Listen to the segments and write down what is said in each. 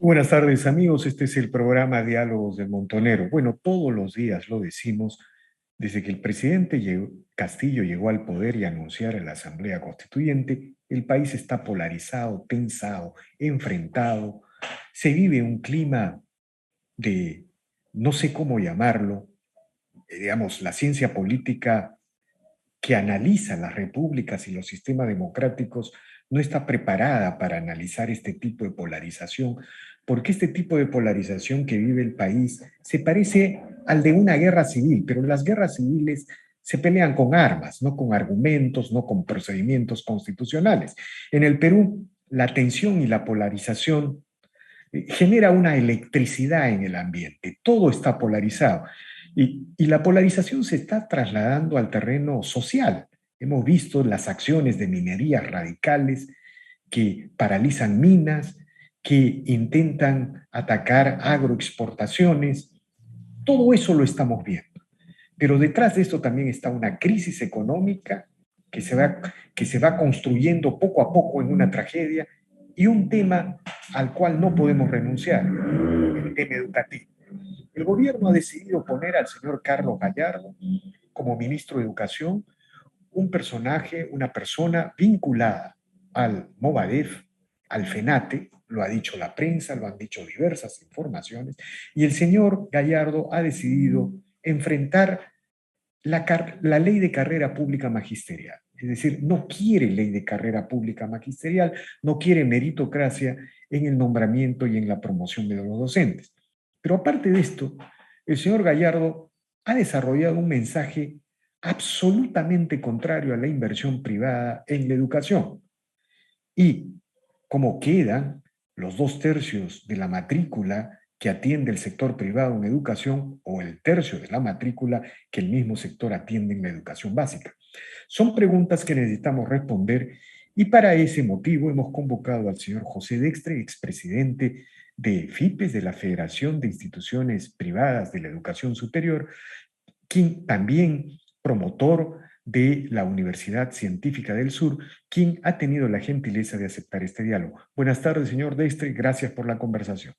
Buenas tardes, amigos. Este es el programa Diálogos del Montonero. Bueno, todos los días lo decimos desde que el presidente Castillo llegó al poder y anunciara la Asamblea Constituyente. El país está polarizado, tensado, enfrentado. Se vive un clima de, no sé cómo llamarlo, digamos, la ciencia política que analiza las repúblicas y los sistemas democráticos no está preparada para analizar este tipo de polarización, porque este tipo de polarización que vive el país se parece al de una guerra civil, pero las guerras civiles se pelean con armas, no con argumentos, no con procedimientos constitucionales. En el Perú, la tensión y la polarización genera una electricidad en el ambiente, todo está polarizado y la polarización se está trasladando al terreno social. Hemos visto las acciones de minerías radicales que paralizan minas, que intentan atacar agroexportaciones, todo eso lo estamos viendo. Pero detrás de esto también está una crisis económica que se va construyendo poco a poco en una tragedia y un tema al cual no podemos renunciar, el tema educativo. El gobierno ha decidido poner al señor Carlos Gallardo como ministro de Educación, un personaje, una persona vinculada al Movadef, al FENATE, lo ha dicho la prensa, lo han dicho diversas informaciones, y el señor Gallardo ha decidido enfrentar la ley de carrera pública magisterial. Es decir, no quiere ley de carrera pública magisterial, no quiere meritocracia en el nombramiento y en la promoción de los docentes. Pero aparte de esto, el señor Gallardo ha desarrollado un mensaje absolutamente contrario a la inversión privada en la educación. Y como quedan los 2/3 de la matrícula que atiende el sector privado en educación o el tercio de la matrícula que el mismo sector atiende en la educación básica. Son preguntas que necesitamos responder y para ese motivo hemos convocado al señor José Dextre, expresidente de FIPES, de la Federación de Instituciones Privadas de la Educación Superior, quien también promotor de la Universidad Científica del Sur, quien ha tenido la gentileza de aceptar este diálogo. Buenas tardes, señor Dextre, gracias por la conversación.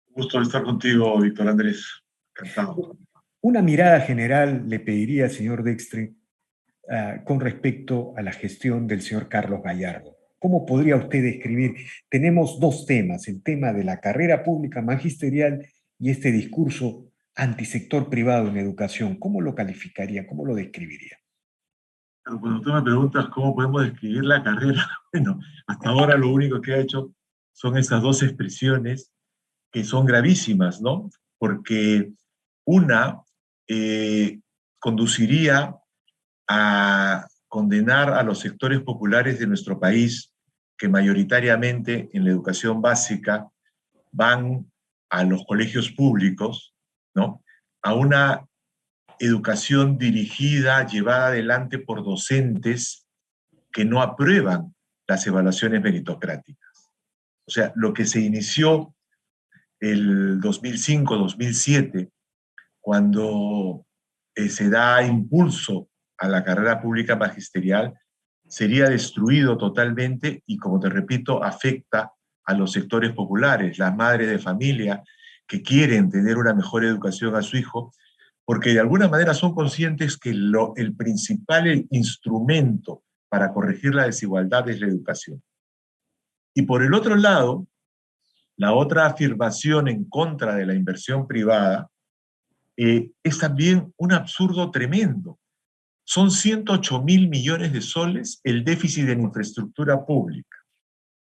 Gusto estar contigo, Víctor Andrés. Encantado. Una mirada general le pediría, señor Dextre, con respecto a la gestión del señor Carlos Gallardo. ¿Cómo podría usted describir? Tenemos dos temas, el tema de la carrera pública magisterial y este discurso antisector privado en educación. ¿Cómo lo calificaría? ¿Cómo lo describiría? Cuando tú me preguntas cómo podemos describir la carrera, bueno, hasta ahora lo único que ha hecho son esas dos expresiones que son gravísimas, ¿no? Porque una eh, conduciría a condenar a los sectores populares de nuestro país, que mayoritariamente en la educación básica van a los colegios públicos, ¿no? A una educación dirigida, llevada adelante por docentes que no aprueban las evaluaciones meritocráticas. O sea, lo que se inició el 2005-2007, cuando se da impulso a la carrera pública magisterial, sería destruido totalmente y, como te repito, afecta a los sectores populares, las madres de familia que quieren tener una mejor educación a su hijo, porque de alguna manera son conscientes que el principal instrumento para corregir la desigualdad es la educación. Y por el otro lado, la otra afirmación en contra de la inversión privada es también un absurdo tremendo. Son 108.000 millones de soles el déficit en infraestructura pública.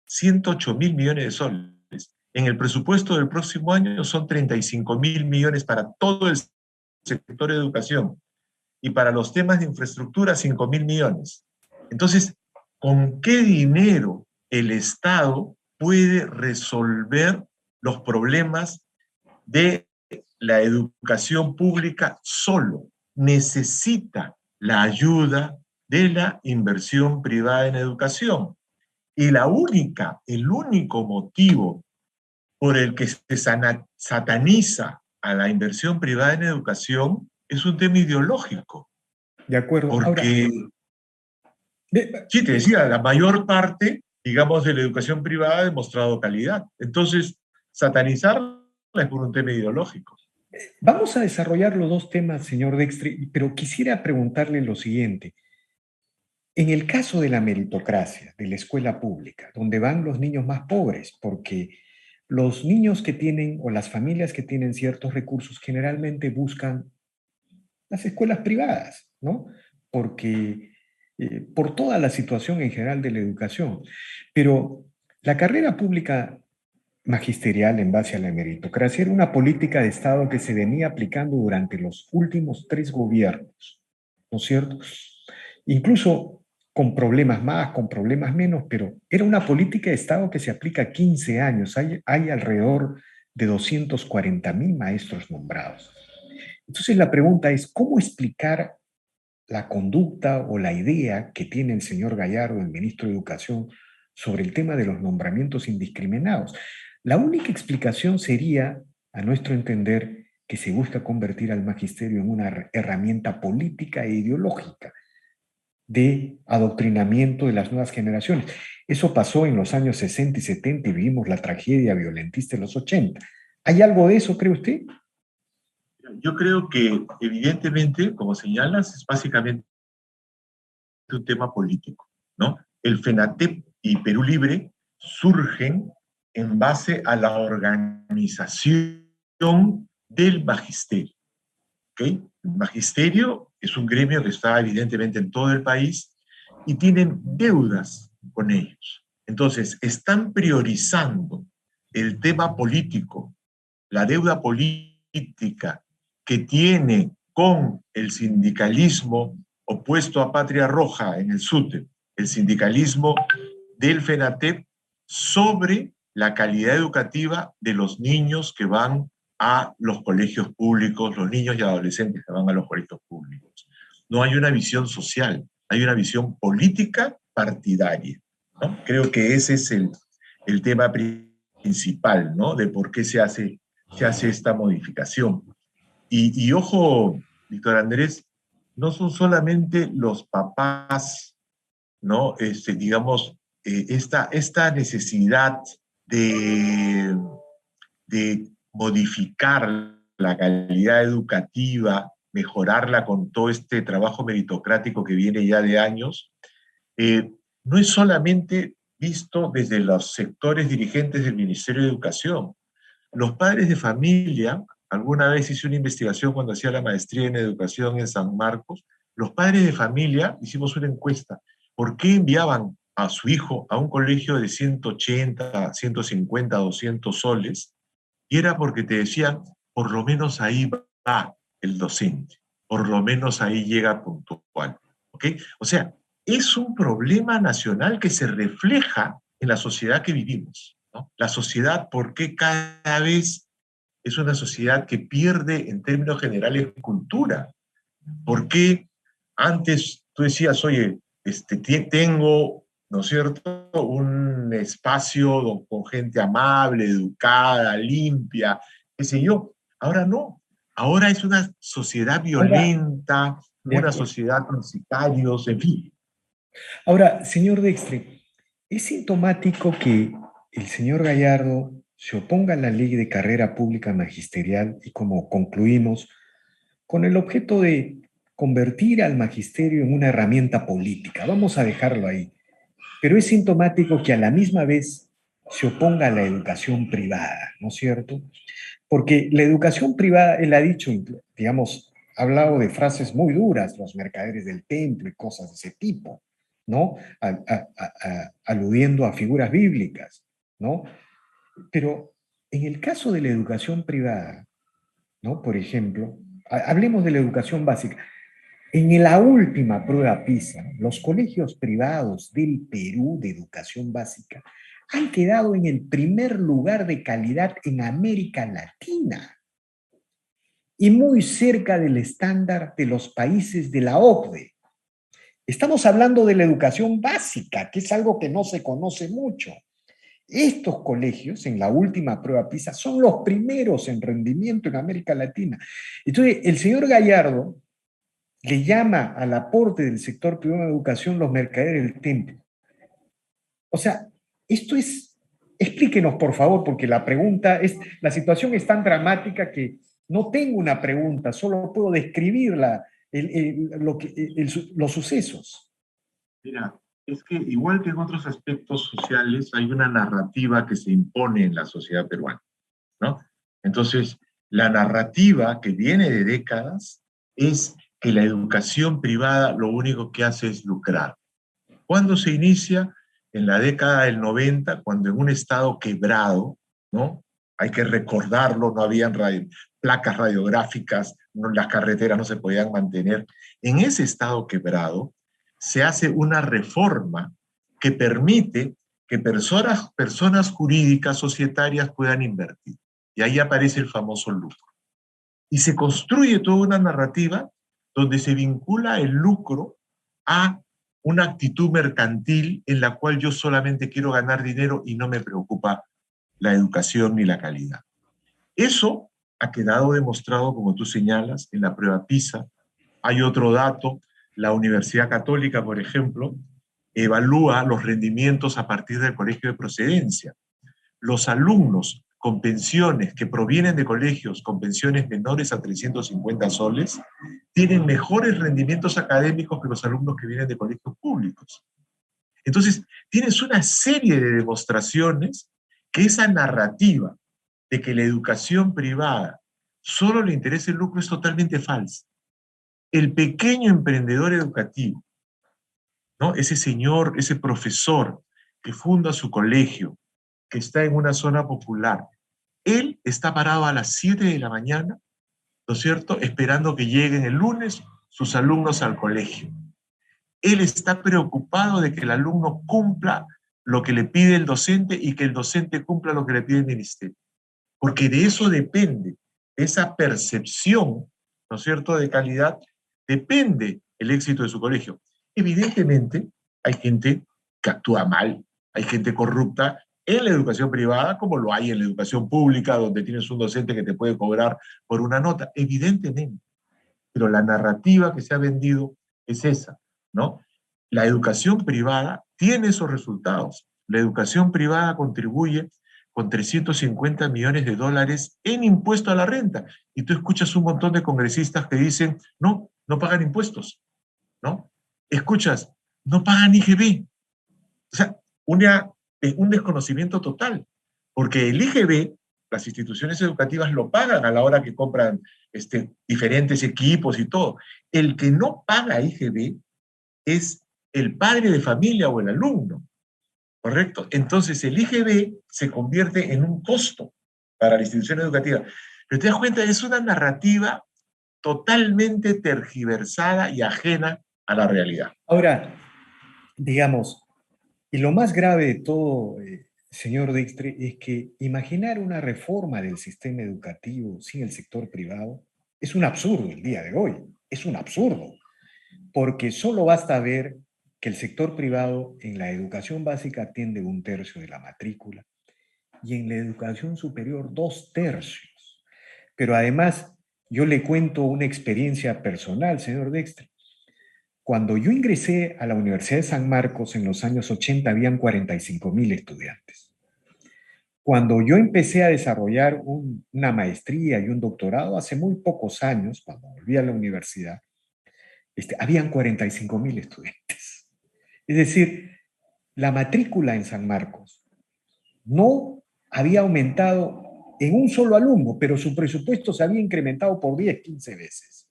108.000 millones de soles. En el presupuesto del próximo año son 35.000 millones para todo el sector de educación y para los temas de infraestructura 5.000 millones. Entonces, ¿con qué dinero el Estado puede resolver los problemas de la educación pública solo? Necesita la ayuda de la inversión privada en educación. Y el único motivo por el que se sataniza a la inversión privada en educación es un tema ideológico. De acuerdo. Ahora, Porque, sí, te decía, la mayor parte, digamos, de la educación privada ha demostrado calidad. Entonces, satanizarla es por un tema ideológico. Vamos a desarrollar los dos temas, señor Dextre, pero quisiera preguntarle lo siguiente. En el caso de la meritocracia, de la escuela pública, donde van los niños más pobres, porque los niños que tienen o las familias que tienen ciertos recursos generalmente buscan las escuelas privadas, ¿no? Porque por toda la situación en general de la educación. Pero la carrera pública magisterial en base a la meritocracia era una política de Estado que se venía aplicando durante los últimos 3 gobiernos, ¿no es cierto? Incluso con problemas más, con problemas menos, pero era una política de Estado que se aplica 15 años. Hay alrededor de 240.000 maestros nombrados. Entonces la pregunta es, ¿cómo explicar la conducta o la idea que tiene el señor Gallardo, el ministro de Educación, sobre el tema de los nombramientos indiscriminados? La única explicación sería, a nuestro entender, que se busca convertir al magisterio en una herramienta política e ideológica de adoctrinamiento de las nuevas generaciones. Eso pasó en los años 60 y 70 y vivimos la tragedia violentista en los 80. ¿Hay algo de eso, cree usted? Yo creo que, evidentemente, como señalas, es básicamente un tema político, ¿no? El FENATEP y Perú Libre surgen en base a la organización del magisterio, ¿ok? El magisterio es un gremio que está evidentemente en todo el país y tienen deudas con ellos. Entonces, están priorizando el tema político, la deuda política que tiene con el sindicalismo opuesto a Patria Roja en el SUTE, el sindicalismo del FENATEP, sobre la calidad educativa de los niños que van a los colegios públicos, los niños y adolescentes que van a los colegios públicos. No hay una visión social, hay una visión política partidaria, ¿no? Creo que ese es el tema principal, ¿no? De por qué se hace esta modificación. Y ojo, Víctor Andrés, no son solamente los papás, ¿no? Digamos, esta necesidad de, de modificar la calidad educativa, mejorarla con todo este trabajo meritocrático que viene ya de años, no es solamente visto desde los sectores dirigentes del Ministerio de Educación. Los padres de familia, alguna vez hice una investigación cuando hacía la maestría en educación en San Marcos, los padres de familia hicimos una encuesta. ¿Por qué enviaban a su hijo a un colegio de 180, 150, 200 soles? Y era porque te decían, por lo menos ahí va el docente, por lo menos ahí llega puntual. ¿Ok? O sea, es un problema nacional que se refleja en la sociedad que vivimos, ¿no? La sociedad, ¿por qué cada vez es una sociedad que pierde en términos generales cultura? ¿Por qué antes tú decías, oye, tengo, ¿no es cierto?, un espacio con gente amable, educada, limpia, qué sé yo. Ahora no. Ahora es una sociedad Ahora, violenta, de una acuerdo. sociedad con sicarios, en fin. Ahora, señor Dextre, ¿es sintomático que el señor Gallardo se oponga a la ley de carrera pública magisterial y, como concluimos, con el objeto de convertir al magisterio en una herramienta política? Vamos a dejarlo ahí. Pero es sintomático que a la misma vez se oponga a la educación privada, ¿no es cierto? Porque la educación privada, él ha dicho, digamos, ha hablado de frases muy duras, los mercaderes del templo y cosas de ese tipo, ¿no? Aludiendo a figuras bíblicas, ¿no? Pero en el caso de la educación privada, ¿no? Por ejemplo, hablemos de la educación básica. En la última prueba PISA, los colegios privados del Perú de educación básica han quedado en el primer lugar de calidad en América Latina y muy cerca del estándar de los países de la OCDE. Estamos hablando de la educación básica, que es algo que no se conoce mucho. Estos colegios, en la última prueba PISA, son los primeros en rendimiento en América Latina. Entonces, el señor Gallardo le llama al aporte del sector privado de educación los mercaderes del templo. O sea, esto es explíquenos, por favor, porque la situación es tan dramática que no tengo una pregunta, solo puedo describir los sucesos. Mira, es que igual que en otros aspectos sociales, hay una narrativa que se impone en la sociedad peruana, ¿no? Entonces, la narrativa que viene de décadas es que la educación privada lo único que hace es lucrar. ¿Cuándo se inicia? En la década del 90, cuando en un estado quebrado, ¿no? Hay que recordarlo, no habían placas radiográficas, no, las carreteras no se podían mantener. En ese estado quebrado se hace una reforma que permite que personas jurídicas, societarias puedan invertir. Y ahí aparece el famoso lucro. Y se construye toda una narrativa donde se vincula el lucro a una actitud mercantil en la cual yo solamente quiero ganar dinero y no me preocupa la educación ni la calidad. Eso ha quedado demostrado, como tú señalas, en la prueba PISA. Hay otro dato, la Universidad Católica, por ejemplo, evalúa los rendimientos a partir del colegio de procedencia. Los alumnos con pensiones que provienen de colegios con pensiones menores a 350 soles tienen mejores rendimientos académicos que los alumnos que vienen de colegios públicos. Entonces, tienes una serie de demostraciones que esa narrativa de que la educación privada solo le interesa el lucro es totalmente falsa. El pequeño emprendedor educativo, ¿no? Ese señor, ese profesor que funda su colegio, que está en una zona popular, él está parado a las 7 de la mañana, ¿no es cierto?, esperando que lleguen el lunes sus alumnos al colegio. Él está preocupado de que el alumno cumpla lo que le pide el docente y que el docente cumpla lo que le pide el ministerio. Porque de eso depende, de esa percepción, ¿no es cierto?, de calidad, depende el éxito de su colegio. Evidentemente, hay gente que actúa mal, hay gente corrupta en la educación privada, como lo hay en la educación pública, donde tienes un docente que te puede cobrar por una nota, evidentemente. Pero la narrativa que se ha vendido es esa, ¿no? La educación privada tiene esos resultados. La educación privada contribuye con 350 millones de dólares en impuesto a la renta. Y tú escuchas un montón de congresistas que dicen, no, no pagan impuestos, ¿no? Escuchas, no pagan IGB. O sea, un desconocimiento total, porque el IGB, las instituciones educativas lo pagan a la hora que compran diferentes equipos y todo. El que no paga IGB es el padre de familia o el alumno, ¿correcto? Entonces el IGB se convierte en un costo para la institución educativa. Pero te das cuenta, es una narrativa totalmente tergiversada y ajena a la realidad. Ahora, digamos, y lo más grave de todo, señor Dijkstra, es que imaginar una reforma del sistema educativo sin el sector privado es un absurdo el día de hoy. Es un absurdo, porque solo basta ver que el sector privado en la educación básica atiende 1/3 de la matrícula y en la educación superior 2/3. Pero además, yo le cuento una experiencia personal, señor Dijkstra. Cuando yo ingresé a la Universidad de San Marcos en los años 80, habían 45.000 estudiantes. Cuando yo empecé a desarrollar una maestría y un doctorado hace muy pocos años, cuando volví a la universidad, habían 45.000 estudiantes. Es decir, la matrícula en San Marcos no había aumentado en un solo alumno, pero su presupuesto se había incrementado por 10, 15 veces.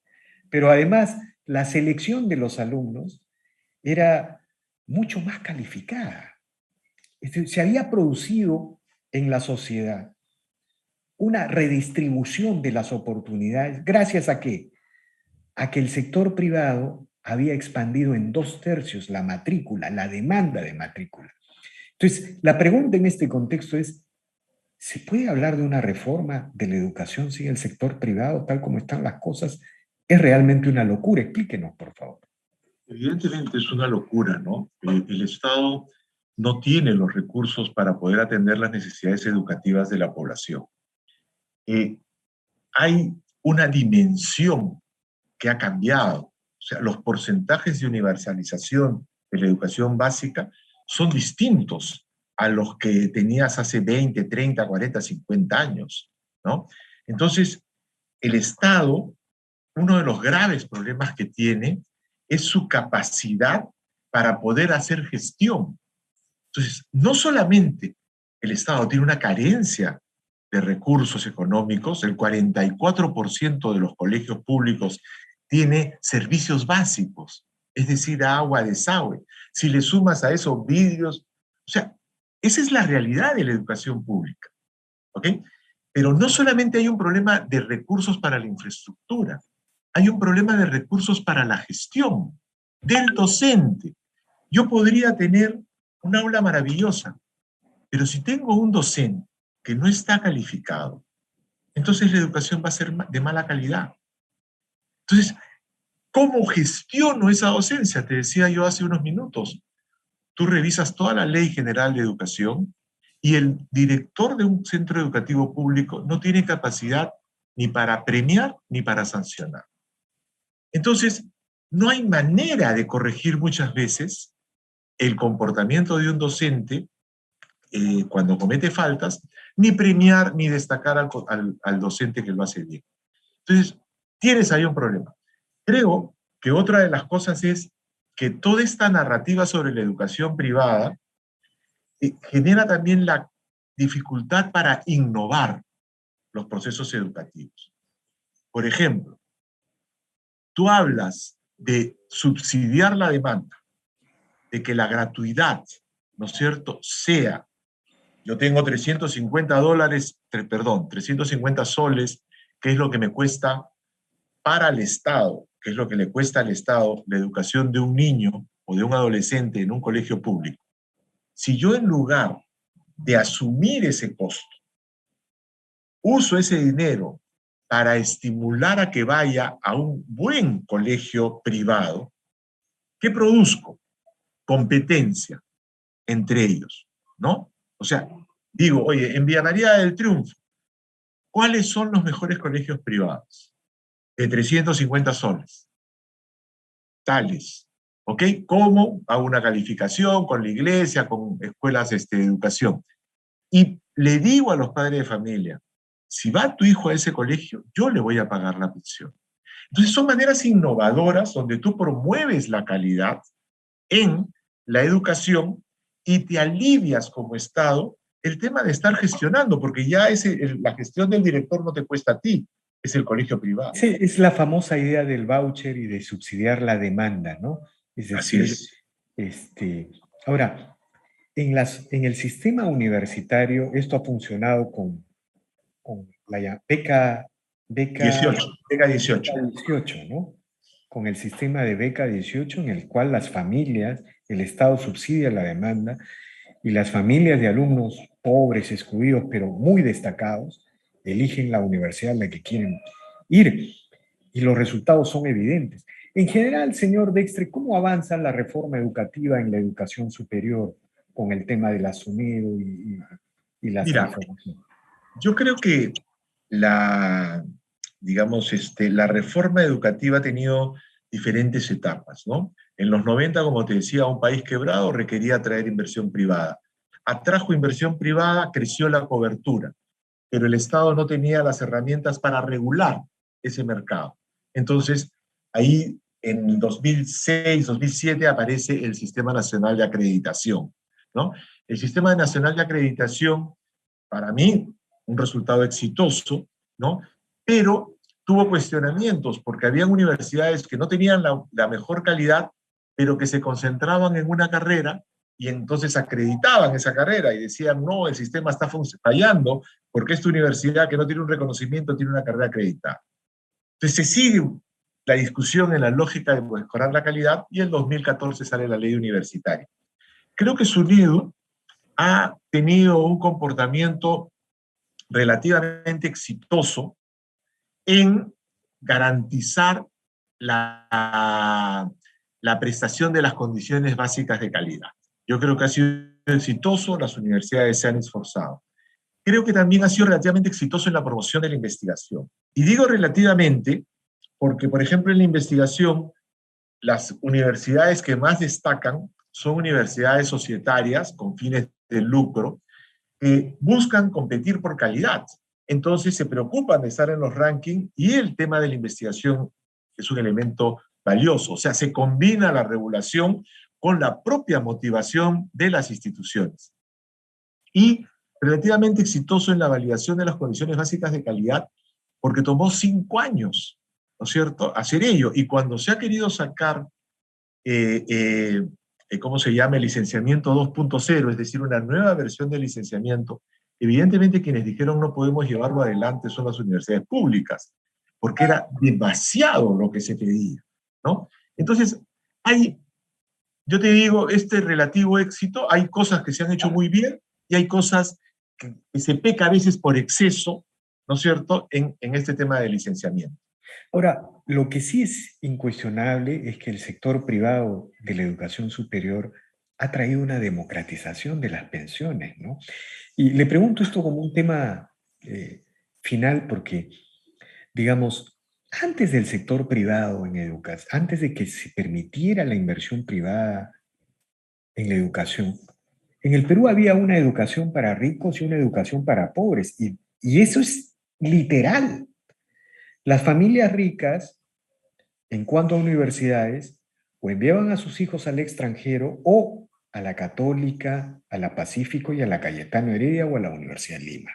Pero además, la selección de los alumnos era mucho más calificada. Se había producido en la sociedad una redistribución de las oportunidades. ¿Gracias a qué? A que el sector privado había expandido en 2/3 la matrícula, la demanda de matrícula. Entonces, la pregunta en este contexto es, ¿se puede hablar de una reforma de la educación sin el sector privado, tal como están las cosas? Es realmente una locura. Explíquenos, por favor. Evidentemente es una locura, ¿no? El Estado no tiene los recursos para poder atender las necesidades educativas de la población. Hay una dimensión que ha cambiado. O sea, los porcentajes de universalización de la educación básica son distintos a los que tenías hace 20, 30, 40, 50 años, ¿no? Entonces, el Estado, uno de los graves problemas que tiene es su capacidad para poder hacer gestión. Entonces, no solamente el Estado tiene una carencia de recursos económicos, el 44% de los colegios públicos tiene servicios básicos, es decir, agua, desagüe. Si le sumas a eso vidrios, o sea, esa es la realidad de la educación pública, ¿ok? Pero no solamente hay un problema de recursos para la infraestructura, hay un problema de recursos para la gestión del docente. Yo podría tener un aula maravillosa, pero si tengo un docente que no está calificado, entonces la educación va a ser de mala calidad. Entonces, ¿cómo gestiono esa docencia? Te decía yo hace unos minutos. Tú revisas toda la Ley General de Educación y el director de un centro educativo público no tiene capacidad ni para premiar ni para sancionar. Entonces, no hay manera de corregir muchas veces el comportamiento de un docente cuando comete faltas, ni premiar ni destacar al docente que lo hace bien. Entonces, tienes ahí un problema. Creo que otra de las cosas es que toda esta narrativa sobre la educación privada genera también la dificultad para innovar los procesos educativos. Por ejemplo, tú hablas de subsidiar la demanda, de que la gratuidad, ¿no es cierto?, sea, yo tengo $350, perdón, 350 soles, que es lo que me cuesta para el Estado, que es lo que le cuesta al Estado la educación de un niño o de un adolescente en un colegio público. Si yo en lugar de asumir ese costo, uso ese dinero para estimular a que vaya a un buen colegio privado, ¿qué produzco? Competencia entre ellos, ¿no? O sea, digo, oye, en Villa María del Triunfo, ¿cuáles son los mejores colegios privados? De 350 soles. Tales, ¿ok? ¿Cómo? Hago una calificación con la iglesia, con escuelas de educación. Y le digo a los padres de familia, si va tu hijo a ese colegio, yo le voy a pagar la pensión. Entonces son maneras innovadoras donde tú promueves la calidad en la educación y te alivias como Estado el tema de estar gestionando, porque ya la gestión del director no te cuesta a ti, es el colegio privado. Sí, es la famosa idea del voucher y de subsidiar la demanda, ¿no? Es Así decir, es. Ahora, en el sistema universitario esto ha funcionado con la beca 18, beca 18. 18, ¿no? Con el sistema de beca 18 en el cual las familias, el Estado subsidia la demanda y las familias de alumnos pobres, excluidos, pero muy destacados, eligen la universidad a la que quieren ir y los resultados son evidentes. En general, señor Dextre, ¿cómo avanza la reforma educativa en la educación superior con el tema del asumido y las Mira, transformaciones? yo creo que digamos, la reforma educativa ha tenido diferentes etapas, ¿no? En los 90, como te decía, un país quebrado requería atraer inversión privada. Atrajo inversión privada, creció la cobertura, pero el Estado no tenía las herramientas para regular ese mercado. Entonces, ahí en 2006, 2007 aparece el Sistema Nacional de Acreditación, ¿no? El Sistema Nacional de Acreditación, para mí, un resultado exitoso, ¿no? Pero tuvo cuestionamientos porque había universidades que no tenían la mejor calidad, pero que se concentraban en una carrera y entonces acreditaban esa carrera y decían, no, el sistema está fallando porque esta universidad que no tiene un reconocimiento tiene una carrera acreditada. Entonces se sigue la discusión en la lógica de mejorar la calidad y en 2014 sale la ley universitaria. Creo que SUNEDU ha tenido un comportamiento relativamente exitoso en garantizar la prestación de las condiciones básicas de calidad. Yo creo que ha sido exitoso, las universidades se han esforzado. Creo que también ha sido relativamente exitoso en la promoción de la investigación. Y digo relativamente porque, por ejemplo, en la investigación, las universidades que más destacan son universidades societarias con fines del lucro, buscan competir por calidad. Entonces se preocupan de estar en los rankings y el tema de la investigación es un elemento valioso. O sea, se combina la regulación con la propia motivación de las instituciones. Y relativamente exitoso en la validación de las condiciones básicas de calidad, porque tomó 5 años, ¿no es cierto?, hacer ello. Y cuando se ha querido sacar, ¿cómo se llama?, el licenciamiento 2.0, es decir, una nueva versión del licenciamiento, evidentemente quienes dijeron no podemos llevarlo adelante son las universidades públicas, porque era demasiado lo que se pedía, ¿no? Entonces, yo te digo, este relativo éxito, hay cosas que se han hecho muy bien y hay cosas que se peca a veces por exceso, ¿no es cierto?, en este tema de licenciamiento. Ahora, lo que sí es incuestionable es que el sector privado de la educación superior ha traído una democratización de las pensiones, ¿no? Y le pregunto esto como un tema final porque, digamos, antes del sector privado en educación, antes de que se permitiera la inversión privada en la educación, en el Perú había una educación para ricos y una educación para pobres, y eso es literal. Las familias ricas, en cuanto a universidades, o enviaban a sus hijos al extranjero o a la Católica, a la Pacífico y a la Cayetano Heredia o a la Universidad de Lima.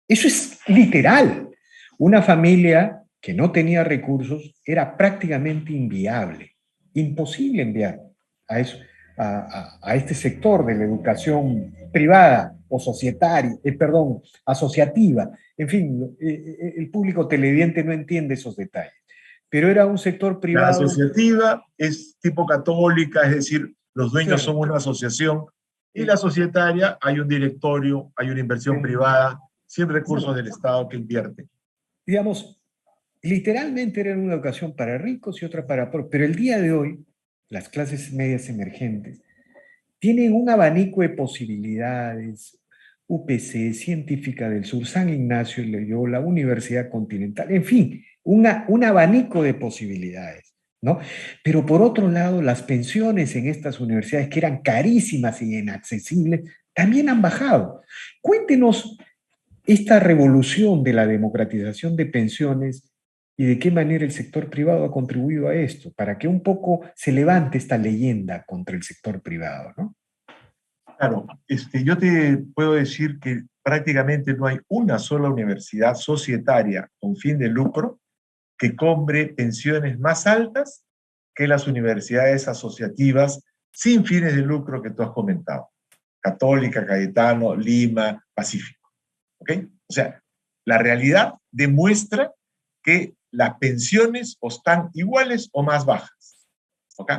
Eso es literal. Una familia que no tenía recursos era prácticamente inviable, imposible enviar a, eso, a este sector de la educación privada o societaria, perdón, asociativa. En fin, el público televidente no entiende esos detalles, pero era un sector La privado. asociativa es tipo católica, es decir, los dueños Claro, son una asociación, y la societaria hay un directorio, hay una inversión privada, sin recursos del Estado que invierte. digamos, literalmente era una educación para ricos y otra para pobres, pero el día de hoy, las clases medias emergentes tienen un abanico de posibilidades, UPC, Científica del Sur, San Ignacio y Loyola, Universidad Continental, en fin, un abanico de posibilidades, ¿no? Pero por otro lado, las pensiones en estas universidades, que eran carísimas y inaccesibles, también han bajado. Cuéntenos esta revolución de la democratización de pensiones y de qué manera el sector privado ha contribuido a esto, para que un poco se levante esta leyenda contra el sector privado, ¿no? Claro, yo te puedo decir que prácticamente no hay una sola universidad societaria con fin de lucro que cobre pensiones más altas que las universidades asociativas sin fines de lucro que tú has comentado. Católica, Cayetano, Lima, Pacífico. ¿Ok? O sea, la realidad demuestra que las pensiones o están iguales o más bajas. ¿Ok?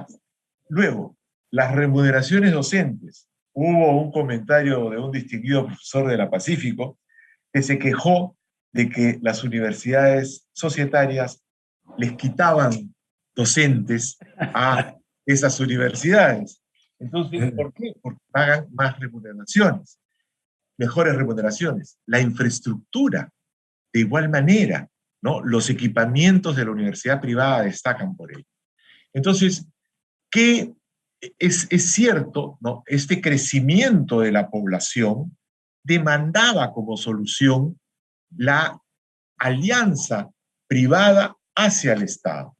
Luego, las remuneraciones docentes. Hubo un comentario de un distinguido profesor de la Pacífico que se quejó de que las universidades societarias les quitaban docentes a esas universidades. Entonces, ¿por qué? Porque pagan más remuneraciones, mejores remuneraciones. La infraestructura, de igual manera, ¿no? Los equipamientos de la universidad privada destacan por ello. Entonces, ¿qué es cierto, ¿no? Este crecimiento de la población demandaba como solución la alianza privada hacia el Estado.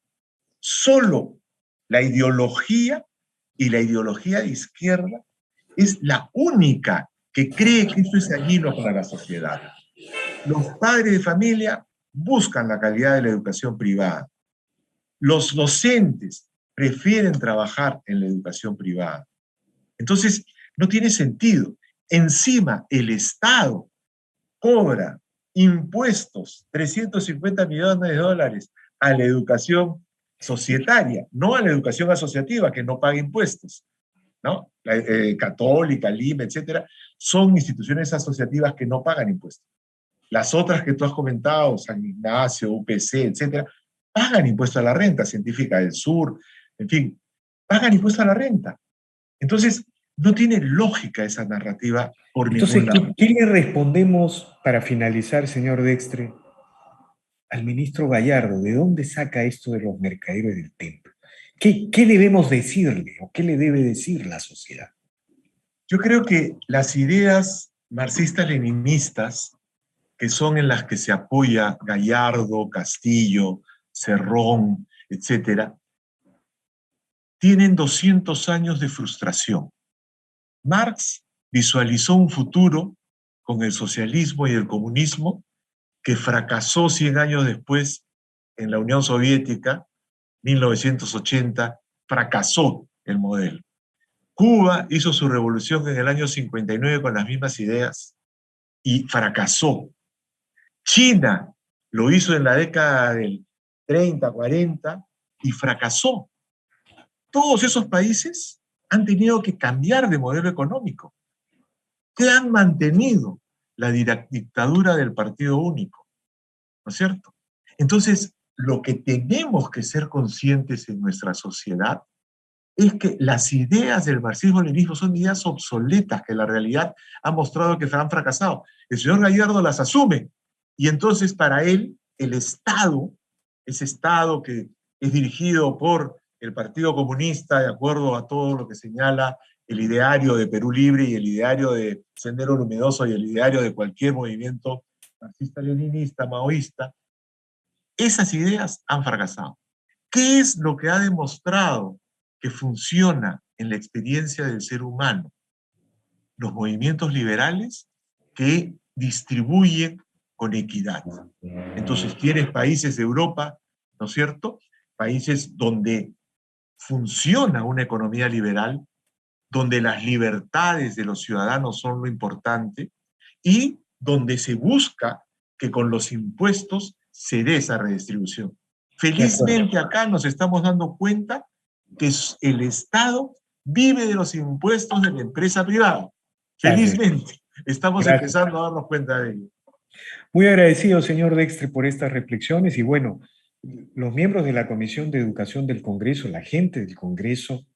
Solo la ideología y la ideología de izquierda es la única que cree que eso es dañino para la sociedad. Los padres de familia buscan la calidad de la educación privada. Los docentes prefieren trabajar en la educación privada. Entonces, no tiene sentido. Encima, el Estado cobra impuestos, 350 millones de dólares a la educación societaria, no a la educación asociativa que no paga impuestos, ¿no? Católica, Lima, etcétera, son instituciones asociativas que no pagan impuestos. Las otras que tú has comentado, San Ignacio, UPC, etcétera, pagan impuesto a la renta, Científica del Sur, en fin, pagan impuesto a la renta. Entonces, no tiene lógica esa narrativa por Entonces, ningún lado. ¿qué le respondemos para finalizar, señor Dextre, al ministro Gallardo? ¿De dónde saca esto de los mercaderes del templo? ¿Qué debemos decirle o qué le debe decir la sociedad? Yo creo que las ideas marxistas-leninistas, que son en las que se apoya Gallardo, Castillo, Cerrón, etcétera, tienen 200 años de frustración. Marx visualizó un futuro con el socialismo y el comunismo que fracasó 100 años después en la Unión Soviética, 1980, fracasó el modelo. Cuba hizo su revolución en el año 59 con las mismas ideas y fracasó. China lo hizo en la década del 30, 40 y fracasó. Todos esos países han tenido que cambiar de modelo económico. ¿Qué han mantenido? La dictadura del partido único, ¿no es cierto? Entonces, lo que tenemos que ser conscientes en nuestra sociedad es que las ideas del marxismo-leninismo son ideas obsoletas que la realidad ha mostrado que han fracasado. El señor Gallardo las asume y entonces para él el Estado, ese Estado que es dirigido por el Partido Comunista de acuerdo a todo lo que señala el ideario de Perú Libre y el ideario de Sendero Luminoso y el ideario de cualquier movimiento marxista-leninista, maoísta, esas ideas han fracasado. ¿Qué es lo que ha demostrado que funciona en la experiencia del ser humano? Los movimientos liberales que distribuyen con equidad. Entonces tienes países de Europa, ¿no es cierto? Países donde funciona una economía liberal, donde las libertades de los ciudadanos son lo importante y donde se busca que con los impuestos se dé esa redistribución. Felizmente acá nos estamos dando cuenta que el Estado vive de los impuestos de la empresa privada. Felizmente, estamos empezando a darnos cuenta de ello. Muy agradecido, señor Dextre, por estas reflexiones y bueno, los miembros de la Comisión de Educación del Congreso, la gente del Congreso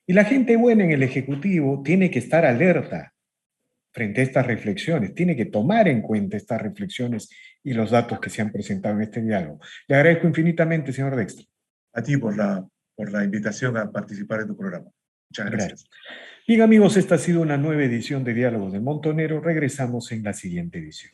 y la gente buena en el Ejecutivo tiene que estar alerta frente a estas reflexiones, tiene que tomar en cuenta estas reflexiones y los datos que se han presentado en este diálogo. Le agradezco infinitamente, señor Dextre. A ti por la invitación a participar en tu programa. Muchas gracias. Bien, amigos, esta ha sido una nueva edición de Diálogos del Montonero. Regresamos en la siguiente edición.